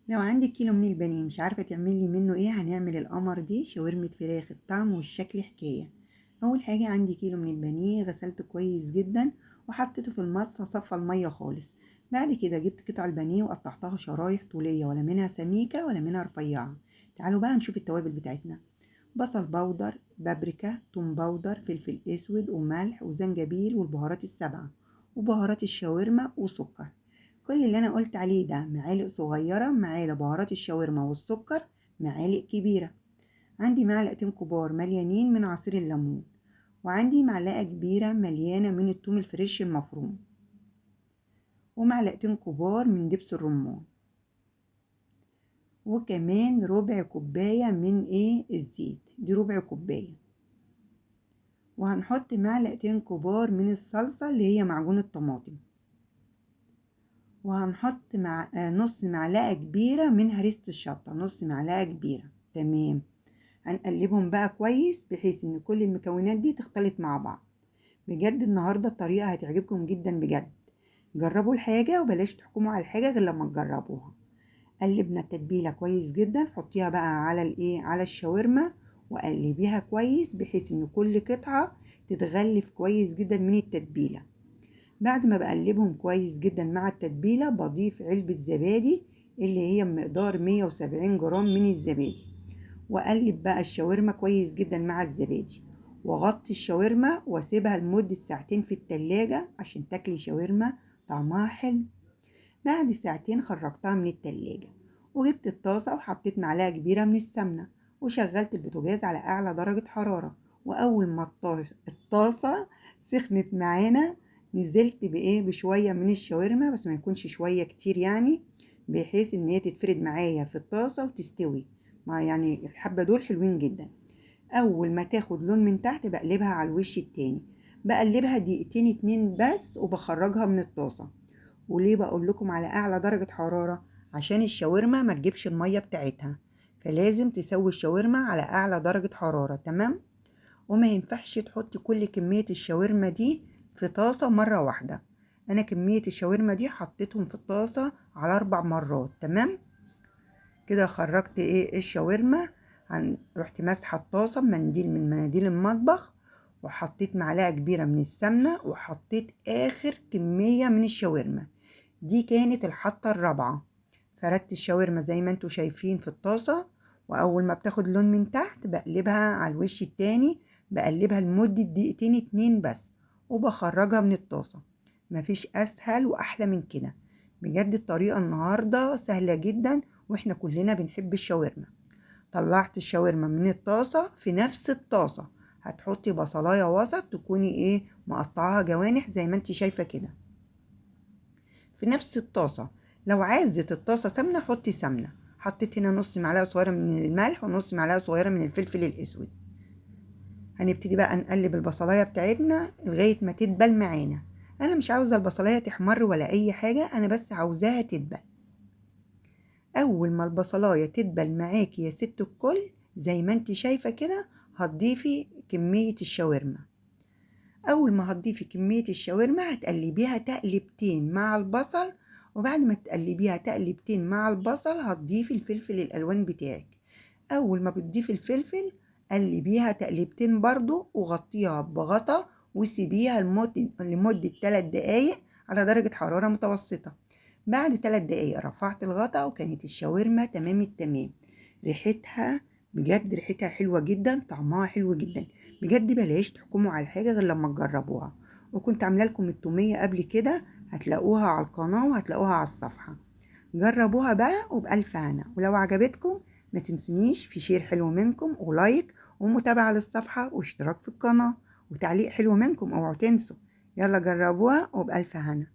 لو عندك كيلو من البانيه مش عارفة تعملي منه ايه، هنعمل القمر دي شاورمة فراخ. الطعم والشكل حكاية. اول حاجة عندي كيلو من البانيه غسلته كويس جدا وحطيته في المصفى، صفى المية خالص. بعد كده جبت قطع البانيه وقطعتها شرايح طولية، ولا منها سميكة ولا منها رفيعة. تعالوا بقى نشوف التوابل بتاعتنا. بصل بودر، بابريكا، توم بودر، فلفل اسود وملح وزنجبيل والبهارات السبعة وبهارات الشاورما وسكر. كل اللي انا قلت عليه ده معالق صغيرة، معالق بهارات الشاورما والسكر معالق كبيرة. عندي معلقتين كبار مليانين من عصير الليمون، وعندي معلقة كبيرة مليانة من الثوم الفريش المفروم، ومعلقتين كبار من دبس الرمان، وكمان ربع كوباية من الزيت، دي ربع كوباية. وهنحط معلقتين كبار من الصلصة اللي هي معجون الطماطم، وهنحط مع نص معلقة كبيرة من هريسة الشطة، نص معلقة كبيرة. تمام. هنقلبهم بقى كويس بحيث ان كل المكونات دي تختلط مع بعض. بجد النهاردة الطريقة هتعجبكم جدا بجد. جربوا الحاجة وبلاش تحكموا على الحاجة غير لما تجربوها. قلبنا التتبيلة كويس جدا، حطيها بقى على على الشاورما وقلبيها كويس بحيث ان كل قطعة تتغلف كويس جدا من التتبيلة. بعد ما بقلبهم كويس جدا مع التتبيلة بضيف علبة زبادي اللي هي مقدار 170 جرام من الزبادي، واقلب بقى الشاورما كويس جدا مع الزبادي، واغطي الشاورما واسيبها لمدة ساعتين في التلاجة عشان تاكلي شاورما طعمها حلو. بعد ساعتين خرجتها من التلاجة وجبت الطاسة وحطيت معلقة كبيرة من السمنة وشغلت البوتاجاز على اعلى درجة حرارة. واول ما الطاسة سخنت معانا نزلت بشوية من الشاورما، بس ما يكونش شوية كتير يعني، بحيث ان هي تتفرد معايا في الطاسة وتستوي. ما يعني الحبة دول حلوين جدا. اول ما تاخد لون من تحت بقلبها على الوش التاني، بقلبها دقيقتين اتنين بس وبخرجها من الطاسة. وليه بقول لكم على اعلى درجة حرارة؟ عشان الشاورما ما تجيبش المية بتاعتها، فلازم تسوي الشاورما على اعلى درجة حرارة. تمام. وما ينفعش تحطي كل كمية الشاورما دي في طاسة مرة واحدة. انا كمية الشاورما دي حطيتهم في الطاسة على 4 مرات. تمام كده. خرجت الشاورما. رحت ماسحة الطاسة بمنديل من مناديل المطبخ، وحطيت معلقة كبيرة من السمنة، وحطيت اخر كمية من الشاورما. دي كانت الحطة الرابعة. فردت الشاورما زي ما انتوا شايفين في الطاسة، واول ما بتاخد لون من تحت بقلبها على الوش التاني، بقلبها لمدة دقيقتين اتنين بس وبخرجها من الطاسة. مفيش اسهل واحلى من كده. بجد الطريقة النهاردة سهلة جدا، واحنا كلنا بنحب الشاورما. طلعت الشاورما من الطاسة، في نفس الطاسة هتحطي بصلاية وسط تكوني مقطعاها جوانح زي ما انت شايفة كده في نفس الطاسة. لو عايزة الطاسة سمنة حطي سمنة. حطيت هنا نص معلقة صغيرة من الملح ونص معلقة صغيرة من الفلفل الأسود. هنبتدي بقى نقلب البصلاية بتاعتنا لغاية ما تدبل معانا. أنا مش عاوزة البصلاية تحمر ولا أي حاجة، أنا بس عاوزاها تدبل. أول ما البصلاية تدبل معاكي يا ست الكل زي ما انت شايفة كده، هتضيفي كمية الشاورما. اول ما هتضيفي كمية الشاورما هتقلبيها تقلبتين مع البصل، وبعد ما تقلبيها تقلبتين مع البصل هتضيفي الفلفل الالوان بتاعك. اول ما بتضيفي الفلفل قلبيها تقلبتين برضو وغطيها بغطا وسيبيها لمدة 3 دقايق على درجة حرارة متوسطة. بعد 3 دقايق رفعت الغطا وكانت الشاورما تمام التمام. ريحتها بجد ريحتها حلوة جدا، طعمها حلو جدا. بجد بلاش تحكموا على الحاجة غير لما تجربوها. وكنت عامله لكم التومية قبل كده، هتلاقوها على القناة وهتلاقوها على الصفحة. جربوها بقى وبألف هنا. ولو عجبتكم ما تنسونيش في شير حلو منكم ولايك ومتابعة للصفحة واشتراك في القناة وتعليق حلو منكم، اوعوا تنسوا. يلا جربوها وبألف هنا.